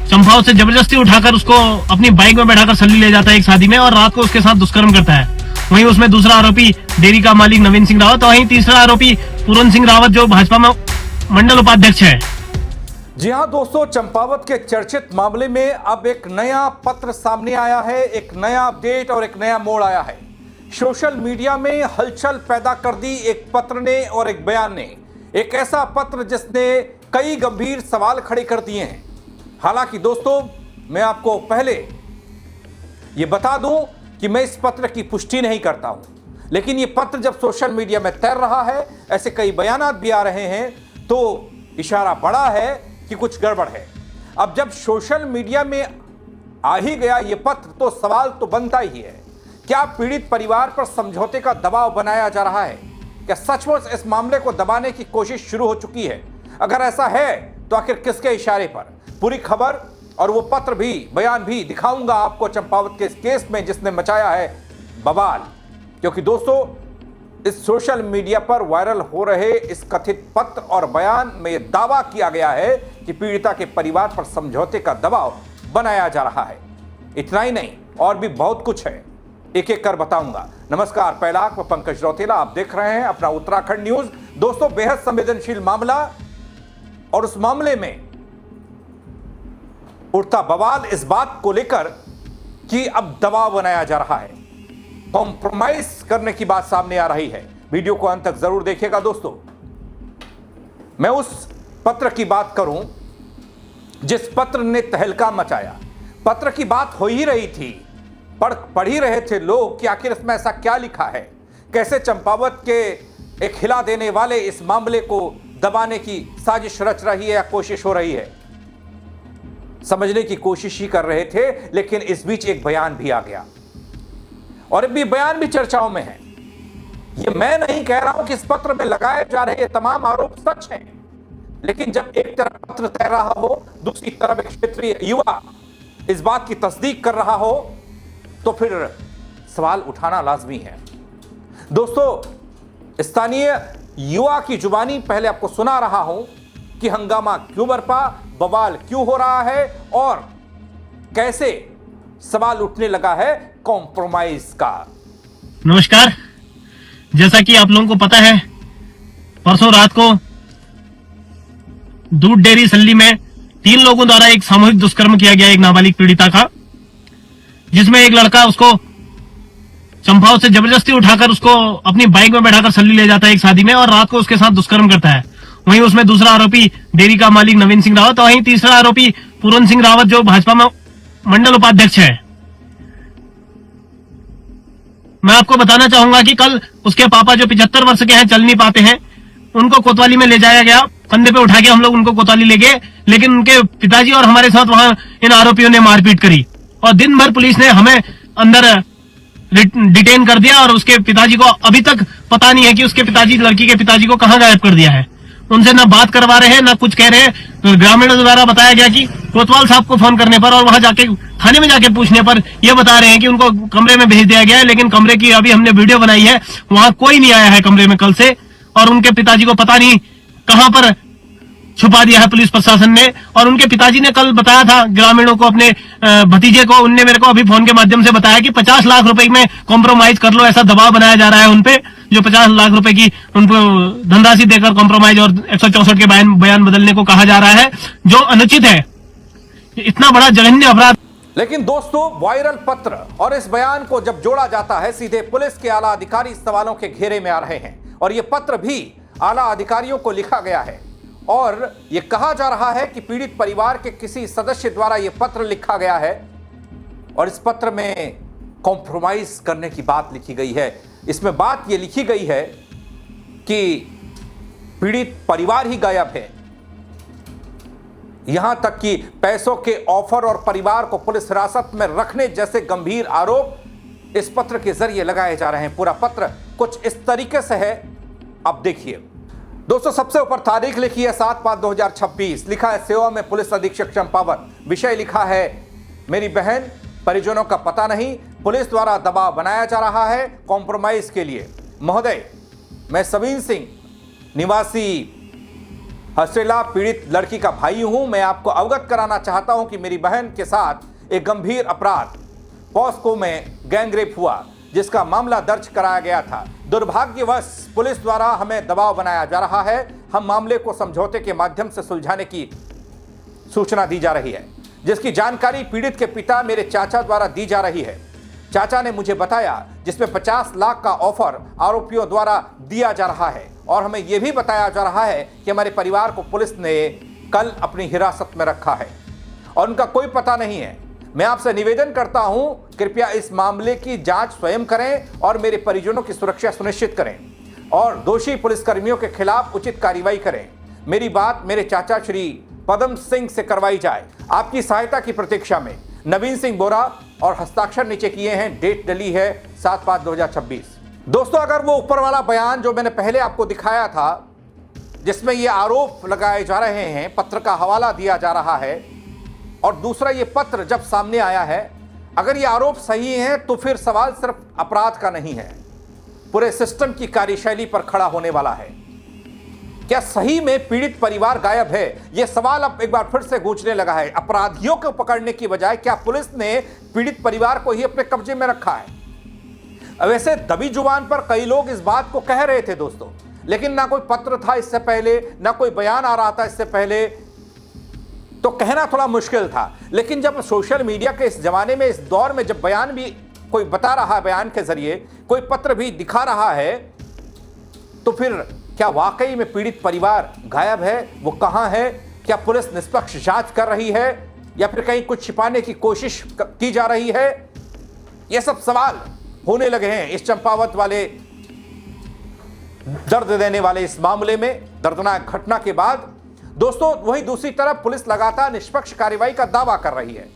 चंपावत से जबरदस्ती उठाकर उसको अपनी बाइक में बैठाकर सल्ली ले जाता है एक शादी में और रात को उसके साथ दुष्कर्म करता है। वहीं उसमें दूसरा आरोपी डेयरी का मालिक नवीन सिंह रावत, वहीं तीसरा आरोपी पूरन सिंह रावत जो भाजपा में मंडल उपाध्यक्ष है। जी हां दोस्तों, चंपावत के चर्चित मामले में अब एक नया पत्र सामने आया है, एक नया अपडेट और एक नया मोड़ आया है। सोशल मीडिया में हलचल पैदा कर दी एक पत्र ने और एक बयान ने, एक ऐसा पत्र जिसने कई गंभीर सवाल खड़े कर दिए हैं। हालांकि दोस्तों, मैं आपको पहले यह बता दूं कि मैं इस पत्र की पुष्टि नहीं करता हूं, लेकिन यह पत्र जब सोशल मीडिया में तैर रहा है, ऐसे कई बयानात भी आ रहे हैं, तो इशारा बड़ा है कि कुछ गड़बड़ है। अब जब सोशल मीडिया में आ ही गया यह पत्र, तो सवाल तो बनता ही है, क्या पीड़ित परिवार पर समझौते का दबाव बनाया जा रहा है? क्या सचमुच इस मामले को दबाने की कोशिश शुरू हो चुकी है? अगर ऐसा है तो आखिर किसके इशारे पर? पूरी खबर और वो पत्र भी, बयान भी दिखाऊंगा आपको चंपावत के इस केस में जिसने मचाया है बवाल। क्योंकि दोस्तों, इस सोशल मीडिया पर वायरल हो रहे इस कथित पत्र और बयान में यह दावा किया गया है कि पीड़िता के परिवार पर समझौते का दबाव बनाया जा रहा है। इतना ही नहीं, और भी बहुत कुछ है, एक एक कर बताऊंगा। नमस्कार, पहला मैं पंकज रौतेला, आप देख रहे हैं अपना उत्तराखंड न्यूज। दोस्तों, बेहद संवेदनशील मामला और उस मामले में उठता बवाल इस बात को लेकर कि अब दबाव बनाया जा रहा है, कॉम्प्रोमाइज करने की बात सामने आ रही है। वीडियो को अंत तक जरूर देखिएगा दोस्तों। मैं उस पत्र की बात करूं जिस पत्र ने तहलका मचाया। पत्र की बात हो ही रही थी, पढ़ ही रहे थे लोग कि आखिर इसमें ऐसा क्या लिखा है, कैसे चंपावत के एक हिला देने वाले इस मामले को दबाने की साजिश रच रही है या कोशिश हो रही है। समझने की कोशिश ही कर रहे थे, लेकिन इस बीच एक बयान भी आ गया और भी बयान भी चर्चाओं में है। ये मैं नहीं कह रहा हूं कि इस पत्र में लगाए जा रहे तमाम आरोप सच हैं, लेकिन जब एक तरफ पत्र तैर रहा हो, दूसरी तरफ एक क्षेत्रीय युवा इस बात की तस्दीक कर रहा हो, तो फिर सवाल उठाना लाजमी है। दोस्तों, स्थानीय युवा की जुबानी पहले आपको सुना रहा हूं कि हंगामा क्यों बरपा, बवाल क्यों हो रहा है और कैसे सवाल उठने लगा है कॉम्प्रोमाइज का। नमस्कार, जैसा कि आप लोगों को पता है, परसों रात को दूध डेयरी सल्ली में 3 लोगों द्वारा एक सामूहिक दुष्कर्म किया गया एक नाबालिग पीड़िता का, जिसमें एक लड़का उसको चंपावत से जबरदस्ती उठाकर उसको अपनी बाइक में बैठाकर सल्ली ले जाता है एक शादी में और रात को उसके साथ दुष्कर्म करता है। वहीं उसमें दूसरा आरोपी डेयरी का मालिक नवीन सिंह रावत, वहीं तीसरा आरोपी पूरन सिंह रावत जो भाजपा में मंडल उपाध्यक्ष है। मैं आपको बताना चाहूंगा कि कल उसके पापा जो 75 वर्ष के हैं, चल नहीं पाते हैं, उनको कोतवाली में ले जाया गया, कंधे पे उठा के हम लोग उनको कोतवाली ले गए, लेकिन उनके पिताजी और हमारे साथ वहां इन आरोपियों ने मारपीट करी और दिन भर पुलिस ने हमें अंदर डिटेन कर दिया और उसके पिताजी को अभी तक पता नहीं है कि उसके पिताजी, लड़की के पिताजी को कहां गायब कर दिया है। उनसे ना बात करवा रहे हैं, ना कुछ कह रहे हैं। तो ग्रामीणों द्वारा बताया गया कि कोतवाल साहब को फोन करने पर और वहां जाके थाने में जाके पूछने पर यह बता रहे हैं कि उनको कमरे में भेज दिया गया है, लेकिन कमरे की अभी हमने वीडियो बनाई है, वहां कोई नहीं आया है कमरे में कल से, और उनके पिताजी को पता नहीं कहां पर छुपा दिया है पुलिस प्रशासन ने। और उनके पिताजी ने कल बताया था ग्रामीणों को, अपने भतीजे को, उनने मेरे को अभी फोन के माध्यम से बताया कि 50 लाख रुपए में कॉम्प्रोमाइज कर लो, ऐसा दबाव बनाया जा रहा है उनपे, जो 50 लाख रुपए की उनको धनराशि देकर कॉम्प्रोमाइज और 164 के बयान बदलने को कहा जा रहा है, जो अनुचित है। इतना बड़ा जघन्य अपराध। लेकिन दोस्तों, वायरल पत्र और इस बयान को जब जोड़ा जाता है, सीधे पुलिस के आला अधिकारी सवालों के घेरे में आ रहे हैं और यह पत्र भी आला अधिकारियों को लिखा गया है और यह कहा जा रहा है कि पीड़ित परिवार के किसी सदस्य द्वारा यह पत्र लिखा गया है और इस पत्र में कॉम्प्रोमाइज करने की बात लिखी गई है। इसमें बात यह लिखी गई है कि पीड़ित परिवार ही गायब है, यहां तक कि पैसों के ऑफर और परिवार को पुलिस हिरासत में रखने जैसे गंभीर आरोप इस पत्र के जरिए लगाए जा रहे हैं। पूरा पत्र कुछ इस तरीके से है, अब देखिए दोस्तों। सबसे ऊपर तारीख लिखी है 7/5/2026, लिखा है सेवा में पुलिस अधीक्षक चंपावत। विषय लिखा है मेरी बहन, परिजनों का पता नहीं, पुलिस द्वारा दबाव बनाया जा रहा है कॉम्प्रोमाइज के लिए। महोदय, मैं सवीन सिंह, निवासी हसेला पीड़ित लड़की का भाई हूं। मैं आपको अवगत कराना चाहता हूं कि मेरी बहन के साथ एक गंभीर अपराध पॉस्को में गैंगरेप हुआ, जिसका मामला दर्ज कराया गया था। दुर्भाग्यवश पुलिस द्वारा हमें दबाव बनाया जा रहा है। हम मामले को समझौते के माध्यम से सुलझाने की सूचना दी जा रही है, जिसकी जानकारी पीड़ित के पिता मेरे चाचा द्वारा दी जा रही है। चाचा ने मुझे बताया, जिसमें 50 लाख का ऑफर आरोपियों द्वारा दिया जा रहा है, और हमें यह भी बताया जा रहा है कि हमारे परिवार को पुलिस ने कल अपनी हिरासत में रखा है और उनका कोई पता नहीं है। मैं आपसे निवेदन करता हूं, कृपया इस मामले की जांच स्वयं करें और मेरे परिजनों की सुरक्षा सुनिश्चित करें और दोषी पुलिसकर्मियों के खिलाफ उचित कार्रवाई करें। मेरी बात मेरे चाचा श्री पदम सिंह से करवाई जाए। आपकी सहायता की प्रतीक्षा में नवीन सिंह बोरा, और हस्ताक्षर नीचे किए हैं। डेट डली है 7/5/2026। दोस्तों, अगर वो ऊपर वाला बयान जो मैंने पहले आपको दिखाया था, जिसमें ये आरोप लगाए जा रहे हैं, पत्र का हवाला दिया जा रहा है, और दूसरा ये पत्र जब सामने आया है, अगर ये आरोप सही है तो फिर सवाल सिर्फ अपराध का नहीं है, पूरे सिस्टम की कार्यशैली पर खड़ा होने वाला है। क्या सही में पीड़ित परिवार गायब है? यह सवाल अब एक बार फिर से गूंजने लगा है। अपराधियों को पकड़ने की बजाय क्या पुलिस ने पीड़ित परिवार को ही अपने कब्जे में रखा है? वैसे दबी जुबान पर कई लोग इस बात को कह रहे थे दोस्तों, लेकिन ना कोई पत्र था इससे पहले, ना कोई बयान आ रहा था इससे पहले, तो कहना थोड़ा मुश्किल था। लेकिन जब सोशल मीडिया के इस जमाने में, इस दौर में, जब बयान भी कोई बता रहा है, बयान के जरिए कोई पत्र भी दिखा रहा है, तो फिर क्या वाकई में पीड़ित परिवार गायब है? वो कहां है? क्या पुलिस निष्पक्ष जांच कर रही है या फिर कहीं कुछ छिपाने की कोशिश की जा रही है? ये सब सवाल होने लगे हैं इस चंपावत वाले दर्द देने वाले इस मामले में, दर्दनाक घटना के बाद। दोस्तों, वहीं दूसरी तरफ पुलिस लगातार निष्पक्ष कार्रवाई का दावा कर रही है।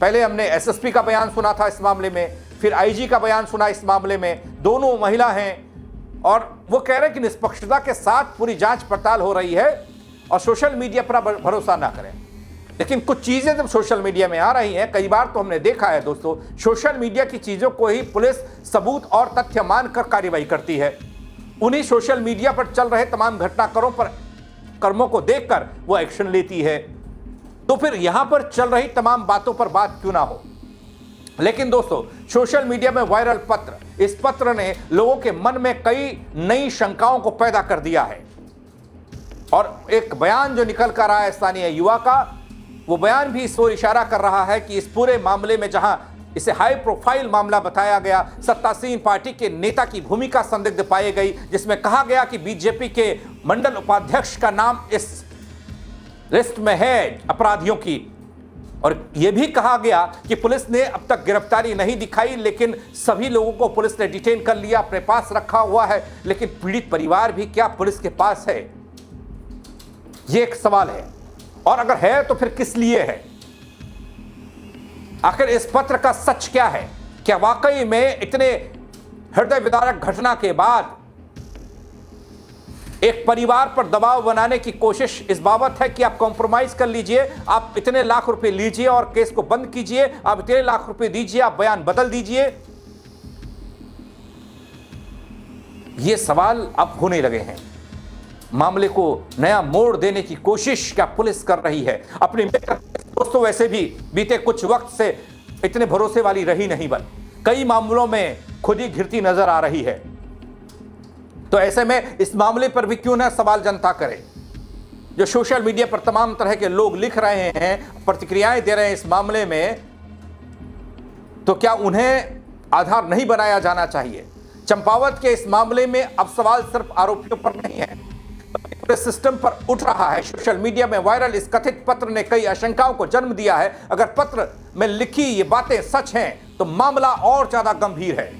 पहले हमने एसएसपी का बयान सुना था इस मामले में, फिर आईजी का बयान सुना इस मामले में। दोनों महिला हैं और वो कह रहे हैं कि निष्पक्षता के साथ पूरी जांच पड़ताल हो रही है और सोशल मीडिया पर भरोसा ना करें। लेकिन कुछ चीजें जब सोशल मीडिया में आ रही हैं, कई बार तो हमने देखा है दोस्तों, सोशल मीडिया की चीजों को ही पुलिस सबूत और तथ्य मानकर कार्रवाई करती है। उन्हीं सोशल मीडिया पर चल रहे तमाम घटनाक्रमों पर, कर्मों को देखकर वो एक्शन लेती है। तो फिर यहां पर चल रही तमाम बातों पर बात क्यों ना हो। लेकिन दोस्तों, सोशल मीडिया में वायरल पत्र, इस पत्र ने लोगों के मन में कई नई शंकाओं को पैदा कर दिया है। और एक बयान जो निकल कर आया है स्थानीय युवा का, वो बयान भी इस ओर इशारा कर रहा है कि इस पूरे मामले में, जहां इसे हाई प्रोफाइल मामला बताया गया, सत्तासीन पार्टी के नेता की भूमिका संदिग्ध पाई गई, जिसमें कहा गया कि बीजेपी के मंडल उपाध्यक्ष का नाम इस लिस्ट में है अपराधियों की, और यह भी कहा गया कि पुलिस ने अब तक गिरफ्तारी नहीं दिखाई, लेकिन सभी लोगों को पुलिस ने डिटेन कर लिया, अपने पास रखा हुआ है। लेकिन पीड़ित परिवार भी क्या पुलिस के पास है? यह एक सवाल है, और अगर है तो फिर किस लिए है? आखिर इस पत्र का सच क्या है? क्या वाकई में इतने हृदय विदारक घटना के बाद एक परिवार पर दबाव बनाने की कोशिश इस बाबत है कि आप कॉम्प्रोमाइज कर लीजिए, आप इतने लाख रुपए लीजिए और केस को बंद कीजिए, आप इतने लाख रुपए दीजिए, आप बयान बदल दीजिए? ये सवाल अब होने लगे हैं। मामले को नया मोड़ देने की कोशिश क्या पुलिस कर रही है? अपनी दोस्तों, वैसे भी बीते कुछ वक्त से इतने भरोसे वाली रही नहीं, बन कई मामलों में खुद ही घिरती नजर आ रही है। तो ऐसे में इस मामले पर भी क्यों ना सवाल जनता करे। जो सोशल मीडिया पर तमाम तरह के लोग लिख रहे हैं, प्रतिक्रियाएं दे रहे हैं इस मामले में, तो क्या उन्हें आधार नहीं बनाया जाना चाहिए? चंपावत के इस मामले में अब सवाल सिर्फ आरोपियों पर नहीं है, पूरे सिस्टम पर उठ रहा है। सोशल मीडिया में वायरल इस कथित पत्र ने कई आशंकाओं को जन्म दिया है। अगर पत्र में लिखी ये बातें सच हैं तो मामला और ज्यादा गंभीर है,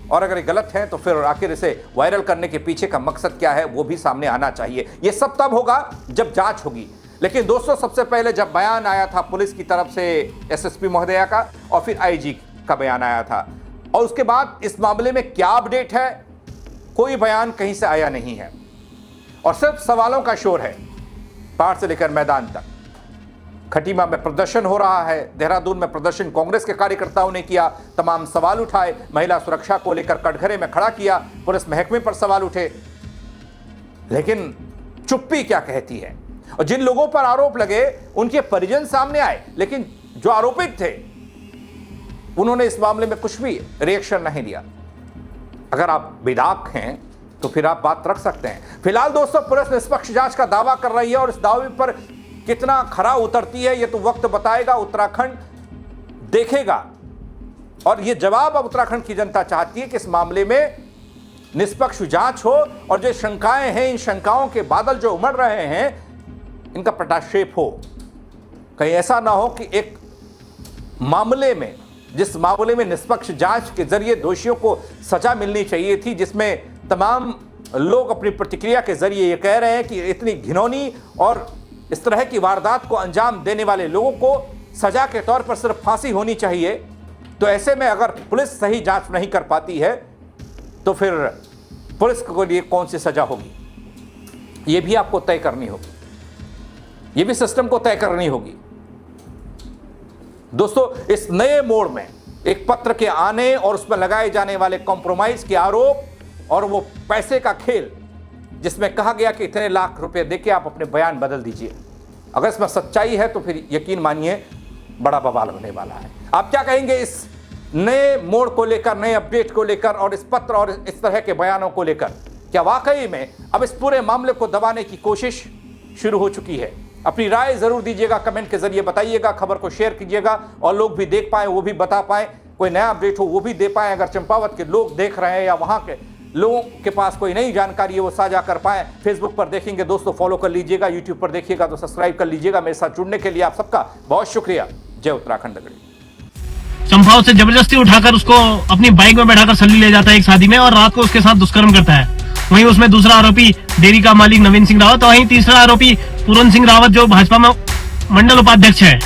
और अगर ये गलत है तो फिर आखिर इसे वायरल करने के पीछे का मकसद क्या है, वो भी सामने आना चाहिए। ये सब तब होगा जब जांच होगी। लेकिन दोस्तों, सबसे पहले जब बयान आया था पुलिस की तरफ से एसएसपी महोदया का, और फिर आईजी का बयान आया था, और उसके बाद इस मामले में क्या अपडेट है, कोई बयान कहीं से आया नहीं है, और सिर्फ सवालों का शोर है। पहाड़ से लेकर मैदान तक खटीमा में प्रदर्शन हो रहा है, देहरादून में प्रदर्शन कांग्रेस के कार्यकर्ताओं ने किया, तमाम सवाल उठाए, महिला सुरक्षा को लेकर कटघरे में खड़ा किया, पुलिस महकमे पर सवाल उठे। लेकिन चुप्पी क्या कहती है। और जिन लोगों पर आरोप लगे उनके परिजन सामने आए, लेकिन जो आरोपित थे उन्होंने इस मामले में कुछ भी रिएक्शन नहीं दिया। अगर आप बेदाग हैं तो फिर आप बात रख सकते हैं। फिलहाल दोस्तों, पुलिस निष्पक्ष जांच का दावा कर रही है और इस दावे पर कितना खरा उतरती है ये तो वक्त बताएगा, उत्तराखंड देखेगा। और ये जवाब अब उत्तराखंड की जनता चाहती है कि इस मामले में निष्पक्ष जांच हो और जो शंकाएं हैं, इन शंकाओं के बादल जो उमड़ रहे हैं, इनका पटाक्षेप हो। कहीं ऐसा ना हो कि एक मामले में, जिस मामले में निष्पक्ष जांच के जरिए दोषियों को सजा मिलनी चाहिए थी, जिसमें तमाम लोग अपनी प्रतिक्रिया के जरिए ये कह रहे हैं कि इतनी घिनौनी और इस तरह की वारदात को अंजाम देने वाले लोगों को सजा के तौर पर सिर्फ फांसी होनी चाहिए, तो ऐसे में अगर पुलिस सही जांच नहीं कर पाती है तो फिर पुलिस को लिए कौन सी सजा होगी, ये भी आपको तय करनी होगी, ये भी सिस्टम को तय करनी होगी। दोस्तों, इस नए मोड़ में एक पत्र के आने और उसमें लगाए जाने वाले कॉम्प्रोमाइज के आरोप और वो पैसे का खेल, जिसमें कहा गया कि इतने लाख रुपए देके आप अपने बयान बदल दीजिए, अगर इसमें सच्चाई है तो फिर यकीन मानिए बड़ा बवाल होने वाला है। आप क्या कहेंगे इस नए मोड़ को लेकर, नए अपडेट को लेकर और इस पत्र और इस तरह के बयानों को लेकर? क्या वाकई में अब इस पूरे मामले को दबाने की कोशिश शुरू हो चुकी है? अपनी राय जरूर दीजिएगा, कमेंट के जरिए बताइएगा, खबर को शेयर कीजिएगा और लोग भी देख पाए, वो भी बता पाए, कोई नया अपडेट हो वो भी दे पाए। अगर चंपावत के लोग देख रहे हैं या वहां के लोगों के पास कोई नई जानकारी है वो साझा कर पाए। फेसबुक पर देखेंगे दोस्तों फॉलो कर लीजिएगा, यूट्यूब पर देखिएगा तो सब्सक्राइब कर लीजिएगा। मेरे साथ जुड़ने के लिए आप सबका बहुत शुक्रिया। जय उत्तराखंड। चंपावत से जबरदस्ती उठाकर उसको अपनी बाइक में बैठाकर सल्ली ले जाता है एक शादी में और रात को उसके साथ दुष्कर्म करता है। वहीं उसमें दूसरा आरोपी डेयरी का मालिक नवीन सिंह रावत और वहीं तीसरा आरोपी पूरन सिंह रावत जो भाजपा में मंडल उपाध्यक्ष है।